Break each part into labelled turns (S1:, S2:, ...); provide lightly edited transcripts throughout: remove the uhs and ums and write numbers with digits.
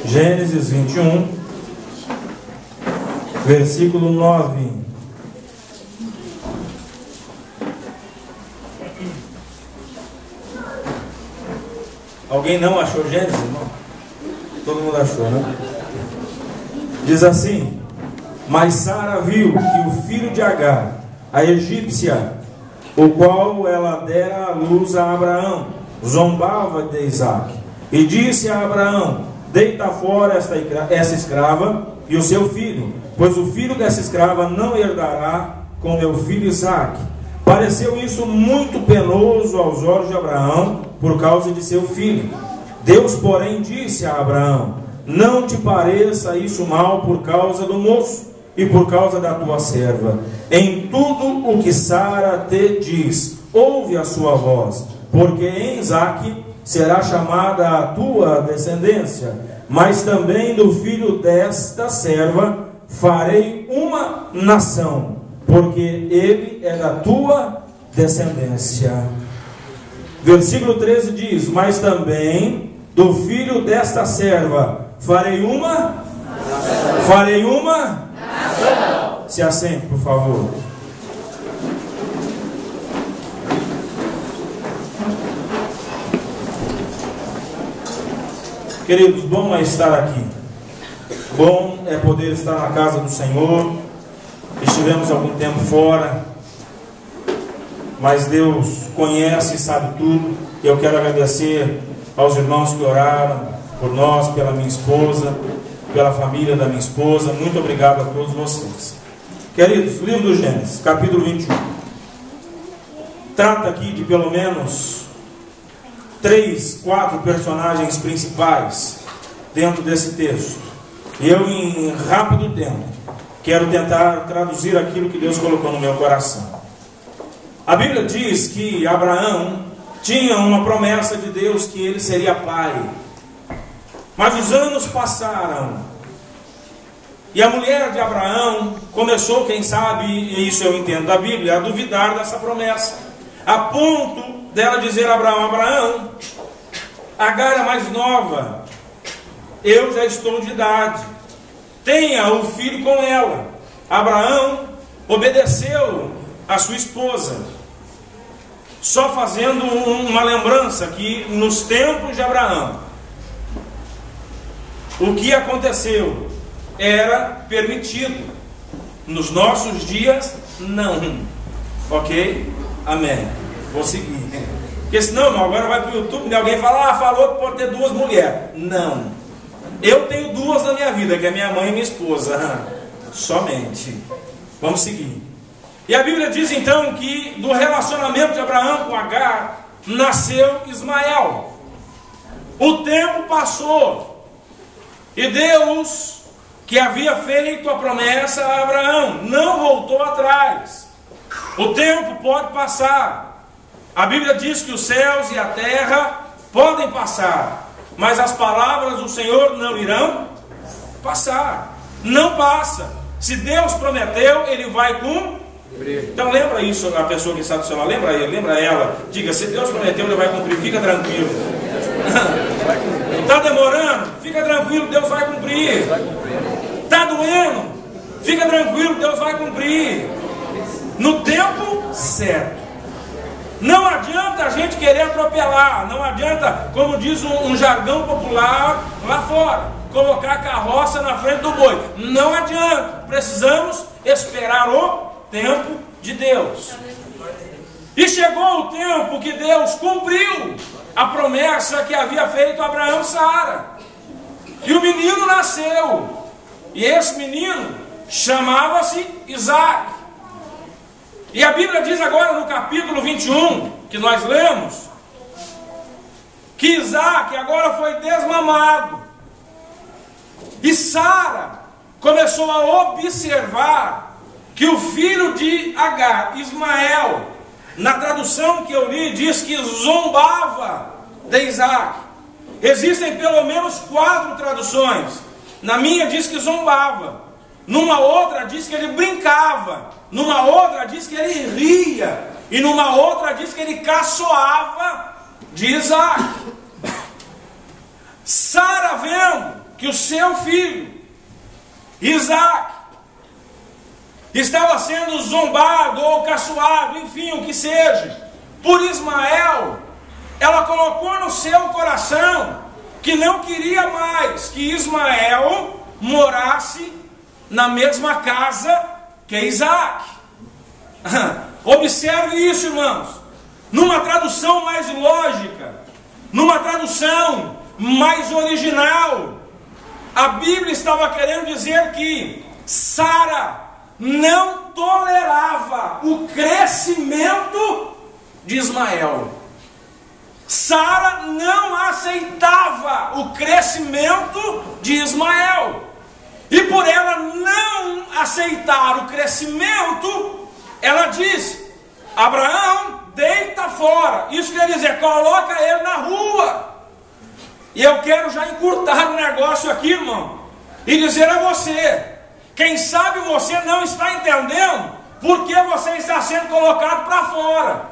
S1: Gênesis 21, versículo 9. Alguém não achou Gênesis, irmão? Todo mundo achou, né? Diz assim: mas Sara viu que o filho de Agar, a egípcia, o qual ela dera à luz a Abraão, zombava de Isaque, e disse a Abraão: deita fora essa escrava e o seu filho, pois o filho dessa escrava não herdará com meu filho Isaque. Pareceu isso muito penoso aos olhos de Abraão por causa de seu filho. Deus, porém, disse a Abraão: não te pareça isso mal por causa do moço e por causa da tua serva. Em tudo o que Sara te diz, ouve a sua voz, porque em Isaque será chamada a tua descendência, mas também do filho desta serva farei uma nação, porque ele é da tua descendência. Versículo 13 diz: mas também do filho desta serva farei uma nação. Se assente, por favor. Queridos, bom é estar aqui. Bom é poder estar na casa do Senhor. Estivemos algum tempo fora, mas Deus conhece e sabe tudo. Eu quero agradecer aos irmãos que oraram por nós, pela minha esposa, pela família da minha esposa. Muito obrigado a todos vocês. Queridos, livro do Gênesis, capítulo 21. Trata aqui de pelo menos 3, 4 personagens principais dentro desse texto. E eu, em rápido tempo, quero tentar traduzir aquilo que Deus colocou no meu coração. A Bíblia diz que Abraão tinha uma promessa de Deus que ele seria pai. Mas os anos passaram e a mulher de Abraão começou, quem sabe, e isso eu entendo da Bíblia, a duvidar dessa promessa, a ponto dela dizer a Abraão: Abraão, Agar é mais nova, eu já estou de idade, tenha o filho com ela. Abraão obedeceu a sua esposa, só fazendo uma lembrança que nos tempos de Abraão, o que aconteceu era permitido, nos nossos dias não. Ok? Amém. Vou seguir. Porque senão, irmão, agora vai para o YouTube e alguém fala: falou que pode ter 2 mulheres. Não. Eu tenho 2 na minha vida, que é minha mãe e minha esposa. Somente. Vamos seguir. E a Bíblia diz então que do relacionamento de Abraão com Agar nasceu Ismael. O tempo passou e Deus, que havia feito a promessa a Abraão, não voltou atrás. O tempo pode passar. A Bíblia diz que os céus e a terra podem passar, mas as palavras do Senhor não irão passar. Não passa. Se Deus prometeu, Ele vai cumprir. Então lembra isso, a pessoa que está do seu lado, lembra ele, lembra ela. Diga: se Deus prometeu, Ele vai cumprir. Fica tranquilo. Está demorando? Fica tranquilo, Deus vai cumprir. Está doendo? Fica tranquilo, Deus vai cumprir. No tempo certo. Não adianta a gente querer atropelar. Não adianta, como diz um jargão popular lá fora, colocar a carroça na frente do boi. Não adianta. Precisamos esperar o tempo de Deus. E chegou o tempo que Deus cumpriu a promessa que havia feito a Abraão e Sara. E o menino nasceu. E esse menino chamava-se Isaque. E a Bíblia diz agora no capítulo 21, que nós lemos, que Isaque agora foi desmamado. E Sara começou a observar que o filho de Agar, Ismael, na tradução que eu li, diz que zombava de Isaque. Existem pelo menos 4 traduções. Na minha diz que zombava. Numa outra diz que ele brincava. Numa outra diz que ele ria. E numa outra diz que ele caçoava de Isaque. Sara, vendo que o seu filho, Isaac, estava sendo zombado ou caçoado, enfim, o que seja, por Ismael, ela colocou no seu coração que não queria mais que Ismael morasse na mesma casa que Isaac. Observe isso, irmãos. Numa tradução mais lógica, numa tradução mais original, a Bíblia estava querendo dizer que Sara não tolerava o crescimento de Ismael. Sara não aceitava o crescimento de Ismael. E por ela não aceitar o crescimento, ela disse: Abraão, deita fora. Isso quer dizer, coloca ele na rua. E eu quero já encurtar o negócio aqui, irmão, e dizer a você: quem sabe você não está entendendo por que você está sendo colocado para fora.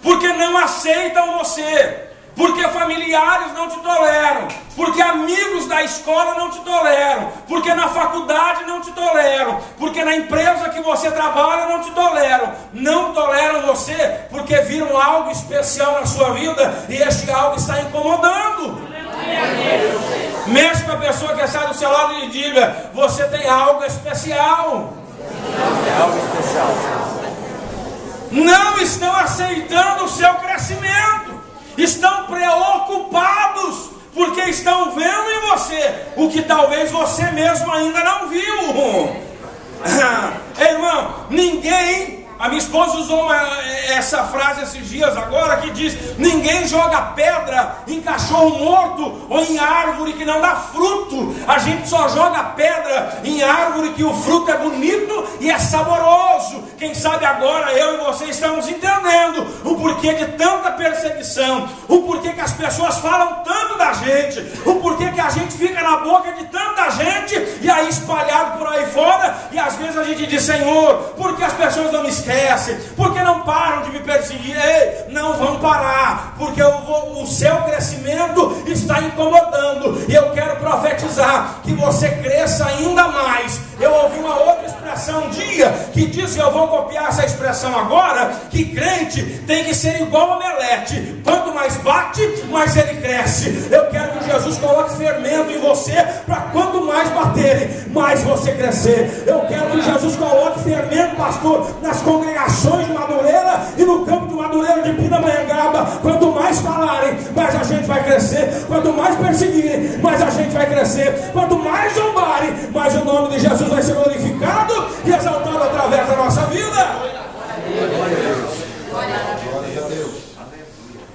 S1: Porque não aceitam você, porque familiares não te toleram, porque amigos da escola não te toleram, porque na faculdade não te toleram, porque na empresa que você trabalha não te toleram. Não toleram você porque viram algo especial na sua vida e este algo está incomodando. Mexe com a pessoa que está do seu lado e diga: você tem algo especial. É algo especial. Não estão aceitando o seu crescimento, estão preocupados, porque estão vendo em você o que talvez você mesmo ainda não viu. Irmão, ninguém... A minha esposa usou essa frase esses dias agora, que diz: ninguém joga pedra em cachorro morto ou em árvore que não dá fruto. A gente só joga pedra em árvore que o fruto é bonito e é saboroso. Quem sabe agora eu e você estamos entendendo o porquê de tanta perseguição, o porquê que as pessoas falam tanto da gente, o porquê que a gente fica na boca de tanta gente e aí espalhado por aí fora. E às vezes a gente diz: Senhor, por que as pessoas não me esquecem? Porque não param de me perseguir? Ei, não vão parar, porque o seu crescimento está incomodando. E eu quero profetizar que você cresça ainda mais. Eu ouvi uma outra expressão um dia que diz, e eu vou copiar essa expressão agora, que crente tem que ser igual a omelete: quanto mais bate, mais ele cresce. Eu quero que Jesus coloque fermento em você, para quanto mais baterem, mais você crescer. Eu quero que Jesus coloque fermento, pastor, nas congregações de Madureira e no campo de Madureira de Pindamonhangaba. Quanto mais falarem, mais a gente vai crescer. Quanto mais perseguirem, mais a gente vai crescer. Quanto mais zombarem, mais o nome de Jesus vai ser glorificado e exaltado através da nossa vida.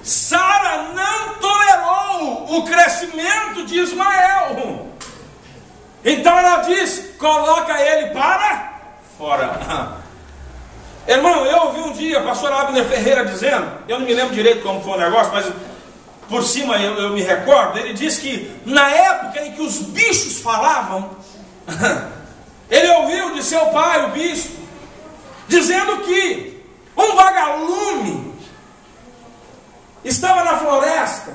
S1: Sara não tolerou o crescimento de Ismael. Então ela diz: coloca ele para fora. Irmão, eu ouvi um dia o pastor Abner Ferreira dizendo, eu não me lembro direito como foi o negócio, mas por cima eu me recordo. Ele disse que na época em que os bichos falavam, ele ouviu de seu pai, o bispo, dizendo que um vagalume estava na floresta,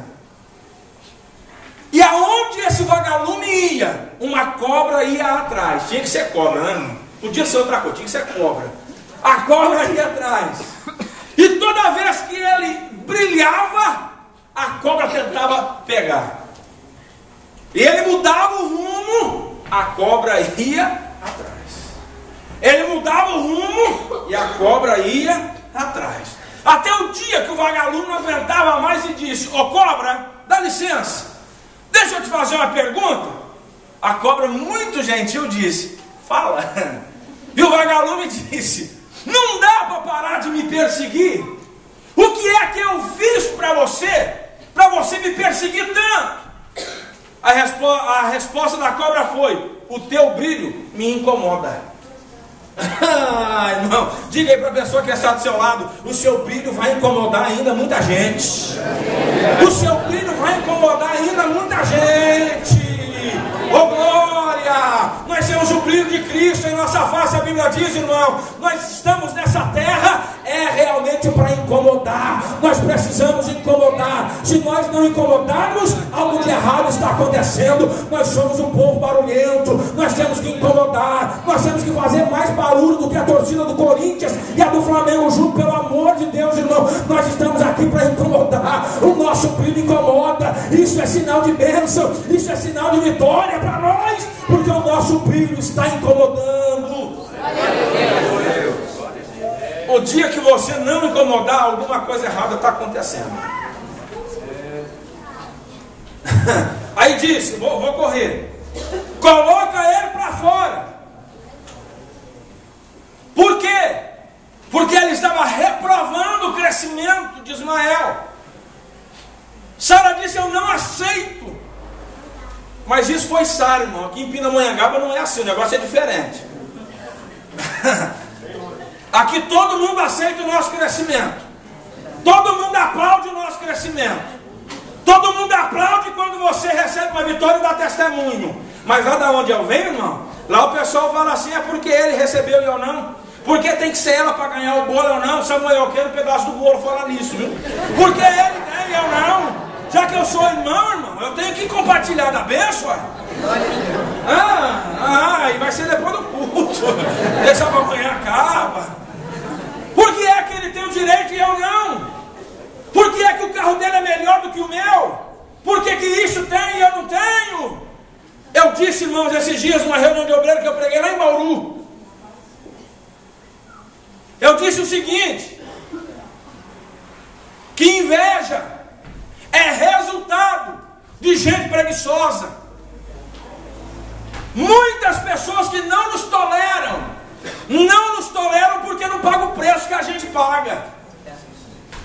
S1: e aonde esse vagalume ia, uma cobra ia atrás. Tinha que ser cobra, né, irmão? Podia ser outra coisa, tinha que ser cobra. A cobra ia atrás, e toda vez que ele brilhava, a cobra tentava pegar. E ele mudava o rumo, a cobra ia atrás. Ele mudava o rumo e a cobra ia atrás. Até o dia que o vagalume não aguentava mais e disse: ô cobra, dá licença, deixa eu te fazer uma pergunta. A cobra, muito gentil, disse: fala. E o vagalume disse: não dá para parar de me perseguir? O que é que eu fiz para você me perseguir tanto? A resposta da cobra foi: o teu brilho me incomoda. Irmão, diga aí para a pessoa que está do seu lado: o seu brilho vai incomodar ainda muita gente. O seu brilho vai incomodar ainda muita gente. Oh glória! Nós temos o brilho de Cristo em nossa face. A Bíblia diz, irmão, nós estamos nessa terra é realmente para incomodar. Nós precisamos incomodar. Se nós não incomodarmos, algo de errado está acontecendo. Nós somos um povo barulhento. Nós temos que incomodar. Nós temos que fazer mais barulho do que a torcida do Corinthians e a do Flamengo junto. Pelo amor de Deus, irmão, nós estamos aqui para incomodar. O nosso brilho incomoda. Isso é sinal de bênção. Isso é sinal de vitória para nós, porque o nosso brilho está incomodando. O dia que você não incomodar, alguma coisa errada está acontecendo. Aí disse, vou correr. Coloca ele para fora. Por quê? Porque ele estava reprovando o crescimento de Ismael. Sara disse, eu não aceito. Mas isso foi Sara, irmão. Aqui em Pindamonhangaba não é assim, o negócio é diferente. Aqui todo mundo aceita o nosso crescimento. Todo mundo aplaude o nosso crescimento. Todo mundo aplaude quando você recebe uma vitória e dá testemunho. Mas lá da onde eu venho, irmão, lá o pessoal fala assim, é porque ele recebeu e eu não. Porque tem que ser ela para ganhar o bolo ou não. Samuel, eu quero um pedaço do bolo, falar nisso, viu? Porque ele tem e eu não. Já que eu sou irmão, eu tenho que compartilhar da bênção. E vai ser depois do culto. Deixa para amanhã acaba. Por que é que ele tem o direito e eu não? Por que é que o carro dele é melhor do que o meu? Por que que isso tem e eu não tenho? Eu disse, irmãos, esses dias numa reunião de obreiro que eu preguei lá em Bauru. Eu disse o seguinte, que inveja é resultado de gente preguiçosa. Muitas pessoas que não nos toleram porque não pagam o preço que a gente paga.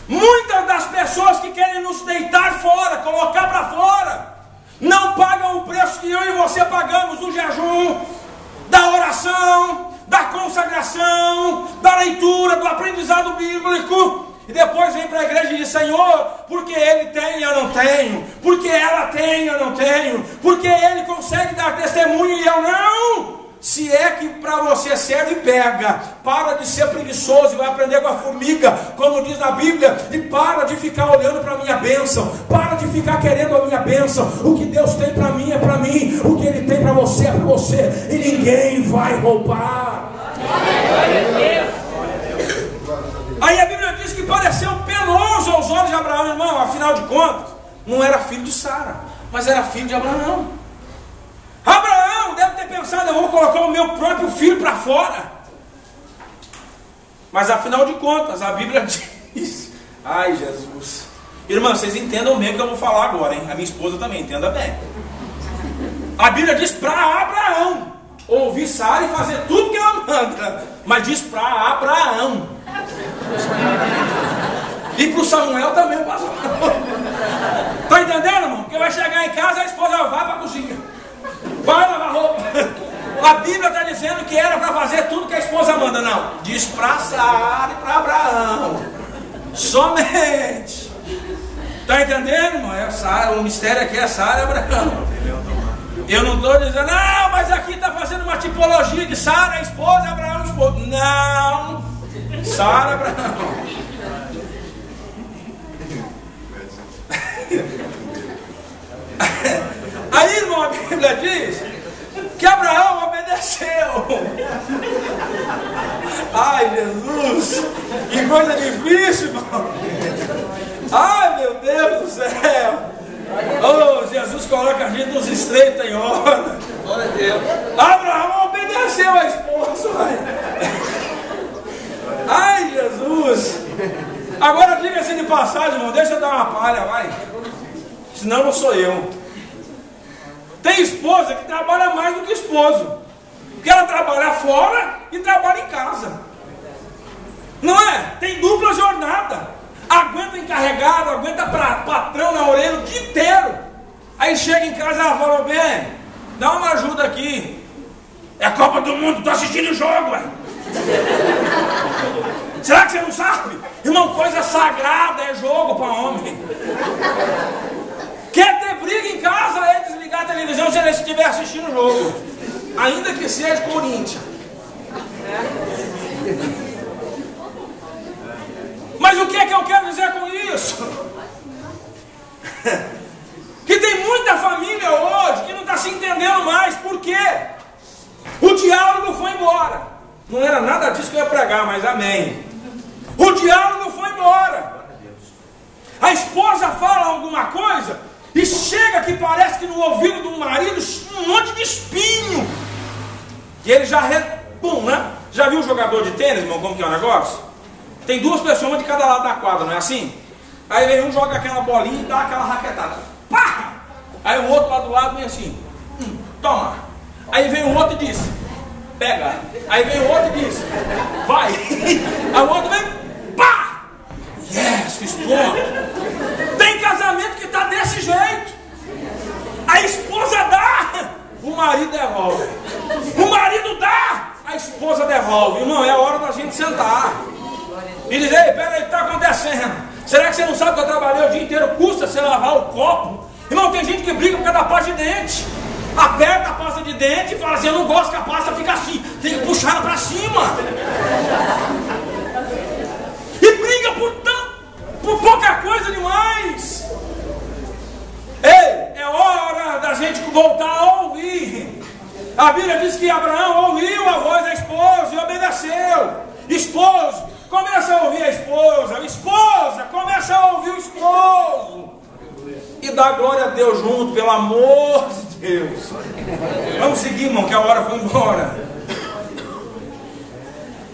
S1: Muitas das pessoas que querem nos deitar fora, colocar para fora, não pagam o preço que eu e você pagamos do jejum, da oração, da consagração, da leitura, do aprendizado bíblico. E depois vem para a igreja e diz, Senhor, porque ele tem e eu não tenho, porque ela tem e eu não tenho, porque ele consegue dar testemunho e eu não. Se é que para você serve, pega. Para de ser preguiçoso e vai aprender com a formiga, como diz na Bíblia. E para de ficar olhando para a minha bênção. Para de ficar querendo a minha bênção. O que Deus tem para mim é para mim. O que Ele tem para você é para você. E ninguém vai roubar. Aí a Bíblia diz que pareceu penoso aos olhos de Abraão, irmão. Afinal de contas, não era filho de Sara, mas era filho de Abraão. Abraão deve ter pensado, eu vou colocar o meu próprio filho para fora. Mas afinal de contas, a Bíblia diz, ai Jesus, irmã, vocês entendam bem o que eu vou falar agora, hein? A minha esposa também, entenda bem. A Bíblia diz para Abraão ouvir Sara e fazer tudo que ela manda, mas diz para Abraão. E para o Samuel também passou. Está entendendo, irmão? Porque vai chegar em casa, a esposa vai para a cozinha, vai lavar roupa. A Bíblia está dizendo que era para fazer tudo que a esposa manda. Não, diz para Sara e para Abraão somente. Está entendendo, irmão? O mistério aqui é Sara e Abraão. Eu não estou dizendo, não, mas aqui está fazendo uma tipologia de Sara, esposa, Abraão, esposa. Não, Sara, Abraão. Aí, irmão, a Bíblia diz que Abraão obedeceu. Ai, Jesus, que coisa difícil, irmão. Ai, meu Deus do céu. Oh, Jesus coloca a gente nos estreitos em hora. Glória a Deus. Abraão obedeceu a esposa. Ai, Jesus. Agora diga-se de passagem, irmão, deixa eu dar uma palha, vai. Senão não sou eu. Tem esposa que trabalha mais do que esposo, porque ela trabalha fora e trabalha em casa. Não é? Tem dupla jornada. Aguenta encarregado, aguenta patrão na orelha o dia inteiro. Aí chega em casa e ela fala, bem, dá uma ajuda aqui. É a Copa do Mundo, tô assistindo o jogo, ué. Será que você não sabe? Irmão, coisa sagrada é jogo para homem. Quer ter briga em casa, é desligar a televisão se ele estiver assistindo o jogo. Ainda que seja Corinthians. Mas o que é que eu quero dizer com isso? Que tem muita família hoje que não está se entendendo mais. Por quê? O diálogo foi embora. Não era nada disso que eu ia pregar, mas amém. O diálogo foi embora. A esposa fala alguma coisa e chega que parece que no ouvido do marido um monte de espinho. E ele já pum, né? Já viu o jogador de tênis, irmão, como que é o negócio? Tem duas pessoas, uma de cada lado da quadra, não é assim? Aí vem um, joga aquela bolinha e dá aquela raquetada. Pá! Aí o outro lá do lado vem assim, toma. Aí vem o outro e diz, pega. Aí vem o outro e diz, vai. Aí o outro vem, pá! Yes, fiz ponto. Tem casamento que está desse jeito. A esposa dá, o marido devolve. O marido dá, a esposa devolve. Irmão, é a hora da gente sentar e dizer, ei, peraí, o que está acontecendo? Será que você não sabe que eu trabalhei o dia inteiro? Custa você lavar o copo? Irmão, tem gente que briga por causa da pasta de dente. Aperta a pasta de dente e fala assim, eu não gosto que a pasta fique assim. Tem que puxar ela para cima. E briga por pouca coisa demais. Ei, é hora da gente voltar a ouvir. A Bíblia diz que Abraão ouviu a voz da esposa e obedeceu. Esposo, começa a ouvir a esposa. Esposa, começa a ouvir o esposo. E dá glória a Deus junto, pelo amor de Deus. Vamos seguir, irmão, que a hora foi embora.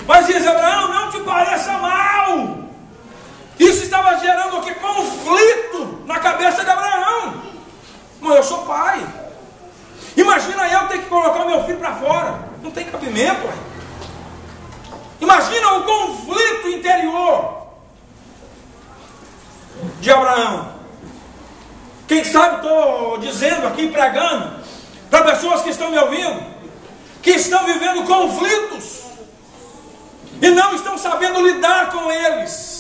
S1: Mas diz Abraão, não te pareça mal. Isso estava gerando o que? Conflito na cabeça de Abraão. Mas eu sou pai. Imagina eu ter que colocar meu filho para fora. Não tem cabimento, ué. Imagina o conflito interior de Abraão. Quem sabe estou dizendo aqui, pregando, para pessoas que estão me ouvindo, que estão vivendo conflitos e não estão sabendo lidar com eles.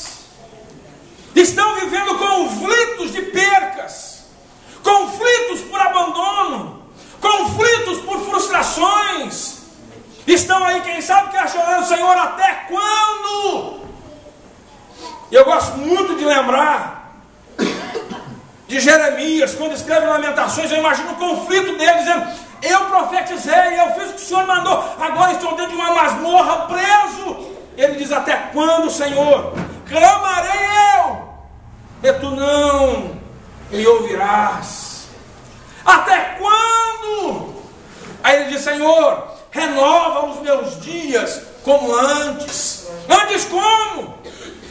S1: Estão vivendo conflitos de percas, conflitos por abandono, conflitos por frustrações. Estão aí, quem sabe, questionando, Senhor, até quando? Eu gosto muito de lembrar de Jeremias, quando escreve Lamentações. Eu imagino o conflito dele, dizendo, eu profetizei, eu fiz o que o Senhor mandou, agora estou dentro de uma masmorra, preso. Ele diz, até quando, Senhor? Clamarei eu, e tu não me ouvirás. Até quando? Aí ele diz, Senhor, renova os meus dias como antes. Antes como?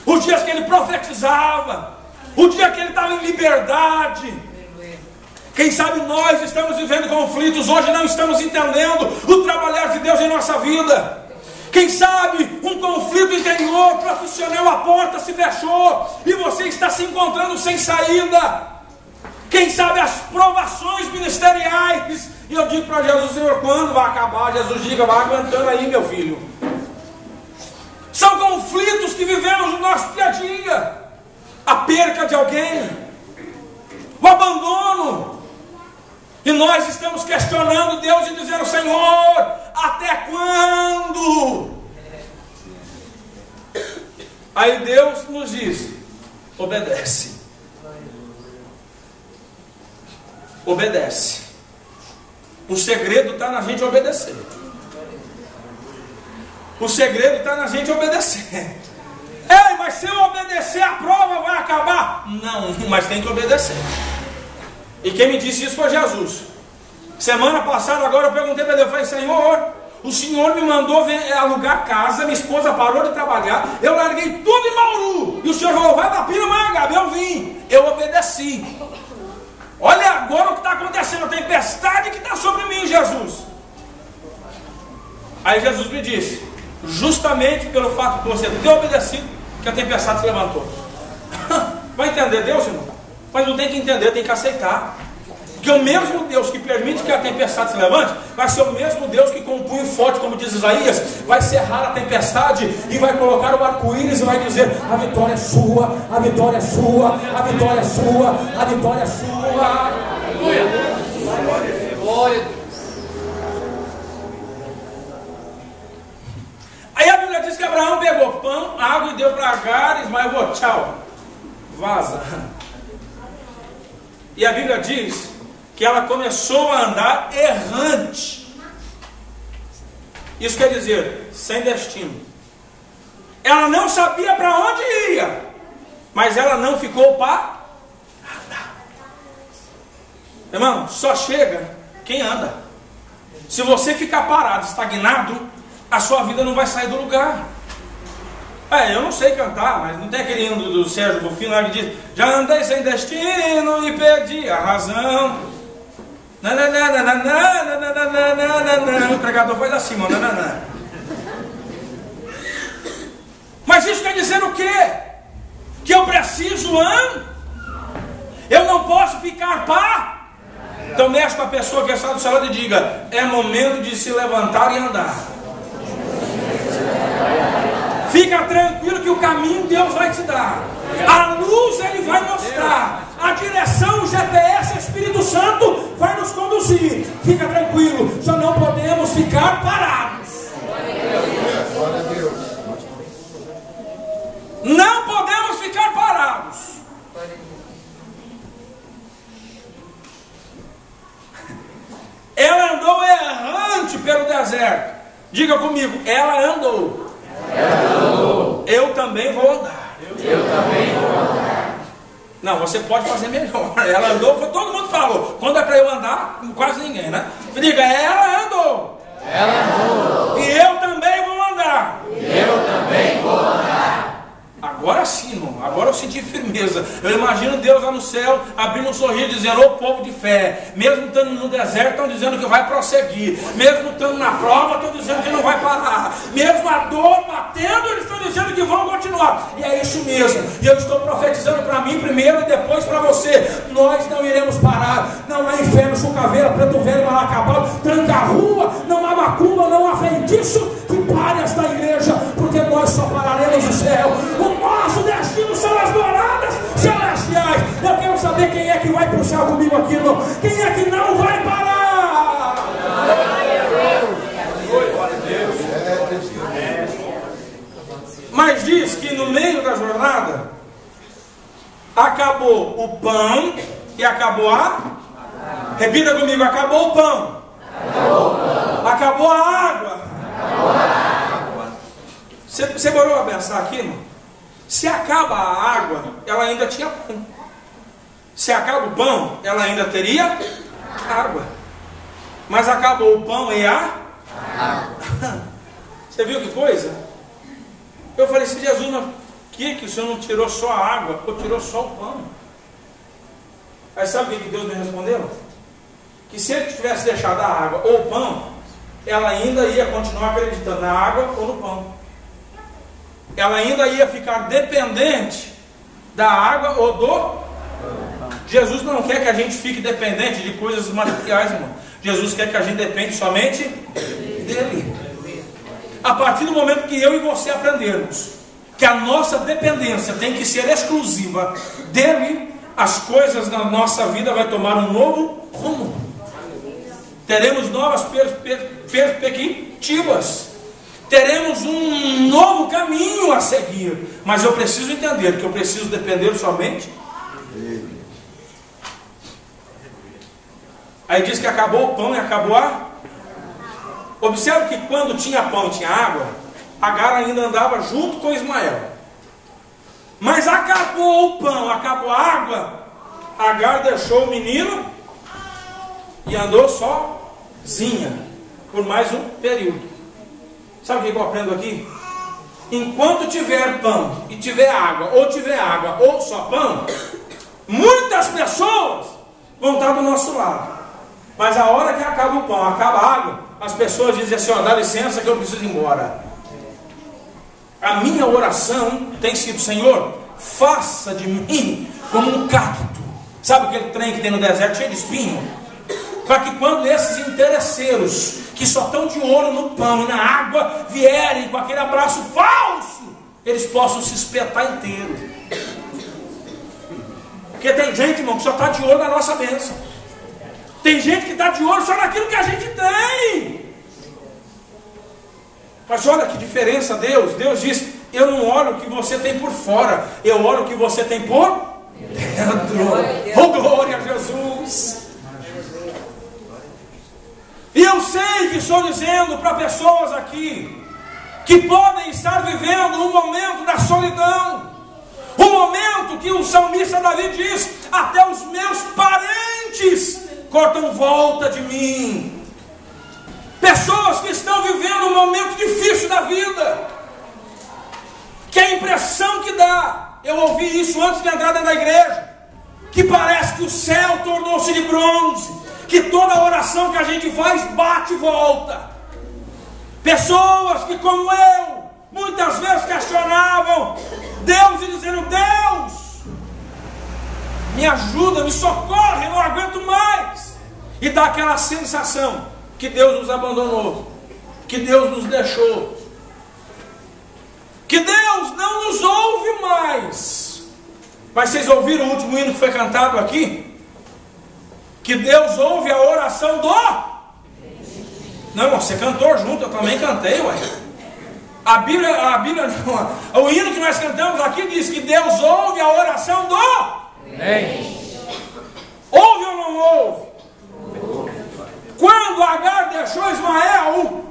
S1: Os dias que ele profetizava, o dia que ele estava em liberdade. Quem sabe nós estamos vivendo conflitos, hoje não estamos entendendo o trabalhar de Deus em nossa vida. Quem sabe um conflito interior, profissional, a porta se fechou e você está se encontrando sem saída. Quem sabe as provações ministeriais. E eu digo para Jesus, Senhor, quando vai acabar? Jesus diga, vai aguentando aí, meu filho. São conflitos que vivemos no nosso dia a dia. A perca de alguém, o abandono. E nós estamos questionando Deus e dizendo, Senhor, até quando? Aí Deus nos diz, obedece. Obedece. O segredo está na gente obedecer. O segredo está na gente obedecer. Ei, mas se eu obedecer, a prova vai acabar? Não, mas tem que obedecer. E quem me disse isso foi Jesus. Semana passada, agora eu perguntei para Deus, eu falei, Senhor, o Senhor me mandou alugar casa, minha esposa parou de trabalhar, eu larguei tudo em Bauru, e o Senhor falou, vai para Pindamonhangaba, eu vim, eu obedeci. Olha agora o que está acontecendo, a tempestade que está sobre mim, Jesus. Aí Jesus me disse, justamente pelo fato de você ter obedecido, que a tempestade se levantou. Vai entender Deus, irmão? Mas não tem que entender, tem que aceitar. Porque o mesmo Deus que permite que a tempestade se levante, vai ser o mesmo Deus que com um punho forte, como diz Isaías, vai cerrar a tempestade e vai colocar o arco-íris e vai dizer, a vitória é sua, a vitória é sua, a vitória é sua, a vitória é sua. Aleluia. Glória. Aí a Bíblia diz que Abraão pegou pão, pão, água e deu para Agar, mas eu vou, tchau, vaza. E a Bíblia diz que ela começou a andar errante. Isso quer dizer, sem destino. Ela não sabia para onde ia, mas ela não ficou parada. Irmão, só chega quem anda. Se você ficar parado, estagnado, a sua vida não vai sair do lugar. Eu não sei cantar, mas não tem aquele hino do Sérgio Rufino lá que diz: já andei sem destino e perdi a razão. O pregador faz assim, mano. Mas isso quer dizer o quê? Que eu preciso andar? Eu não posso ficar parado. Então mexe com a pessoa que está do seu lado e diga: é momento de se levantar e andar. Fica tranquilo que o caminho Deus vai te dar. A luz Ele vai mostrar. A direção, o GPS, Espírito Santo vai nos conduzir. Fica tranquilo, só não podemos ficar parados. Não podemos ficar parados. Ela andou errante pelo deserto. Diga comigo, ela andou. Eu também vou andar. Não, você pode fazer melhor. Ela andou, todo mundo falou. Quando é para eu andar, quase ninguém, né? Diga, ela andou. E eu também vou andar. Agora sim, irmão. Agora eu senti firmeza. Eu imagino Deus lá no céu abrindo um sorriso dizendo: ô povo de fé, mesmo estando no deserto, estão dizendo que vai prosseguir. Mesmo estando na prova, estão dizendo que não vai parar. Mesmo a dor batendo, eles estão dizendo que vão continuar. E é isso mesmo. E eu estou profetizando para mim primeiro e depois para você. Nós não iremos parar. Não há inferno, chucaveira, preto velho, malacabal, tranca a rua, não há macumba, não há feitiço que pare esta igreja, porque nós só pararemos no céu. O nosso destino são as moradas celestiais. Eu quero saber quem é que vai puxar comigo aqui, irmão. Quem é que não vai parar? Mas diz que no meio da jornada acabou o pão e acabou a... Repita comigo, acabou o pão. Acabou a água. Você parou a pensar aqui, irmão? Se acaba a água, ela ainda tinha pão. Se acaba o pão, ela ainda teria água. Mas acabou o pão e a água. Você viu que coisa? Eu falei: se Jesus, por que o Senhor não tirou só a água ou tirou só o pão? Aí sabe o que Deus me respondeu? Que se Ele tivesse deixado a água ou o pão, ela ainda ia continuar acreditando na água ou no pão. Ela ainda ia ficar dependente da água ou do... Jesus não quer que a gente fique dependente de coisas materiais, irmão. Jesus quer que a gente depende somente dEle. A partir do momento que eu e você aprendermos que a nossa dependência tem que ser exclusiva dEle, as coisas na nossa vida vai tomar um novo rumo. Teremos novas perspectivas. Teremos um novo caminho a seguir. Mas eu preciso entender que eu preciso depender somente dele. Aí diz que acabou o pão e acabou a... Observe que quando tinha pão e tinha água, Agar ainda andava junto com Ismael. Mas acabou o pão, acabou a água, Agar deixou o menino e andou sozinha por mais um período. Sabe o que eu aprendo aqui? Enquanto tiver pão e tiver água ou só pão, muitas pessoas vão estar do nosso lado. Mas a hora que acaba o pão, acaba a água, as pessoas dizem assim: ó, dá licença que eu preciso ir embora. A minha oração tem sido: Senhor, faça de mim como um cacto. Sabe aquele trem que tem no deserto cheio de espinho? Para que quando esses interesseiros que só estão de olho no pão e na água vierem com aquele abraço falso, eles possam se espetar inteiro. Porque tem gente, irmão, que só está de olho na nossa bênção. Tem gente que está de olho só naquilo que a gente tem. Mas olha que diferença, Deus diz: eu não olho o que você tem por fora, eu olho o que você tem por dentro. Oh, glória a Jesus! E eu sei que estou dizendo para pessoas aqui que podem estar vivendo um momento da solidão, um momento que o salmista Davi diz: até os meus parentes cortam volta de mim. Pessoas que estão vivendo um momento difícil da vida, que a impressão que dá, eu ouvi isso antes de entrar dentro da igreja, que parece que o céu tornou-se de bronze, que toda oração que a gente faz bate e volta. Pessoas que, como eu, muitas vezes questionavam Deus e dizendo: Deus, me ajuda, me socorre, eu não aguento mais. E dá aquela sensação que Deus nos abandonou, que Deus nos deixou, que Deus não nos ouve mais. Mas vocês ouviram o último hino que foi cantado aqui? Que Deus ouve a oração do... Não, você cantou junto, eu também cantei, ué. A Bíblia não, o hino que nós cantamos aqui diz que Deus ouve a oração do... Ouve ou não ouve? Quando Agar deixou Ismael,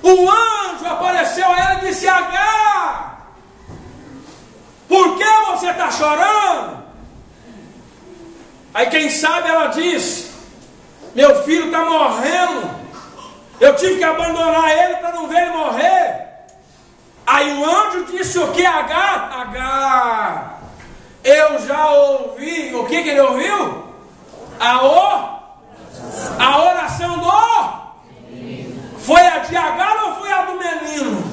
S1: o anjo apareceu a ela e disse: Agar, por que você está chorando? Aí quem sabe ela disse: meu filho está morrendo, eu tive que abandonar ele para não ver ele morrer. Aí o anjo disse o que a Agar? Agar, eu já ouvi. O que ele ouviu? A oração do... Foi a de Agar ou foi a do menino?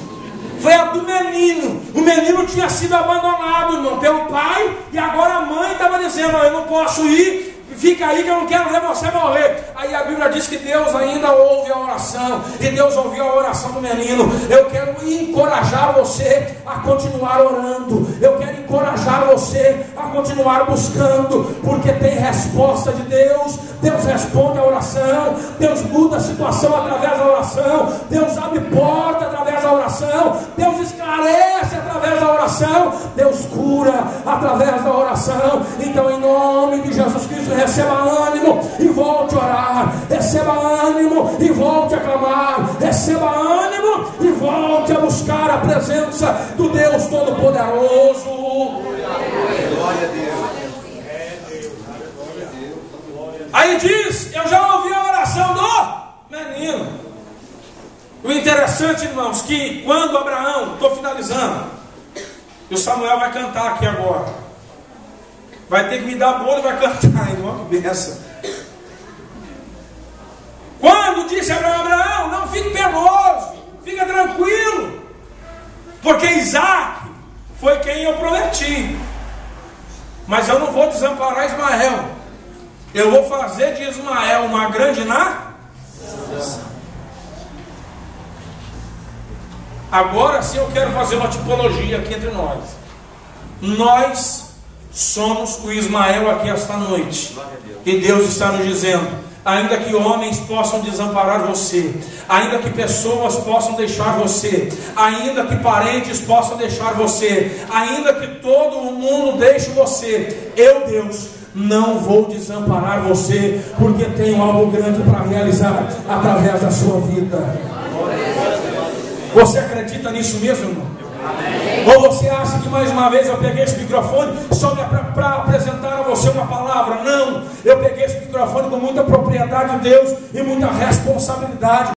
S1: Foi a do menino. O menino tinha sido abandonado, irmão, pelo pai, e agora a mãe estava dizendo: eu não posso ir, fica aí que eu não quero ver você morrer. Aí a Bíblia diz que Deus ainda ouve a oração, e Deus ouviu a oração do menino. Eu quero encorajar você a continuar orando, eu quero encorajar você a continuar buscando, porque tem resposta de Deus. Deus responde a oração, Deus muda a situação através da oração, Deus abre porta através da oração, Deus esclarece através da oração, Deus cura através da oração. Então, em nome de Jesus Cristo, receba ânimo e volte a orar, receba ânimo e volte a clamar, receba ânimo e volte a buscar a presença do Deus Todo-Poderoso. Glória a Deus. Aí diz: eu já ouvi a oração do menino. O interessante, irmãos, que quando Abraão, estou finalizando, e o Samuel vai cantar aqui agora, vai ter que me dar bolo e vai cantar, irmão, que benção. Quando disse Abraão: não fique penoso, fica tranquilo, porque Isaac foi quem eu prometi, mas eu não vou desamparar Ismael, eu vou fazer de Ismael uma grande nação. Agora sim eu quero fazer uma tipologia aqui entre nós. Nós somos o Ismael aqui esta noite, e Deus está nos dizendo: ainda que homens possam desamparar você, ainda que pessoas possam deixar você, ainda que parentes possam deixar você, ainda que todo o mundo deixe você, eu, Deus, não vou desamparar você, porque tenho algo grande para realizar através da sua vida. Você acredita nisso mesmo, irmão? Ou você acha que mais uma vez eu peguei esse microfone só para apresentar a você uma palavra? Não, eu peguei esse microfone com muita propriedade de Deus e muita responsabilidade.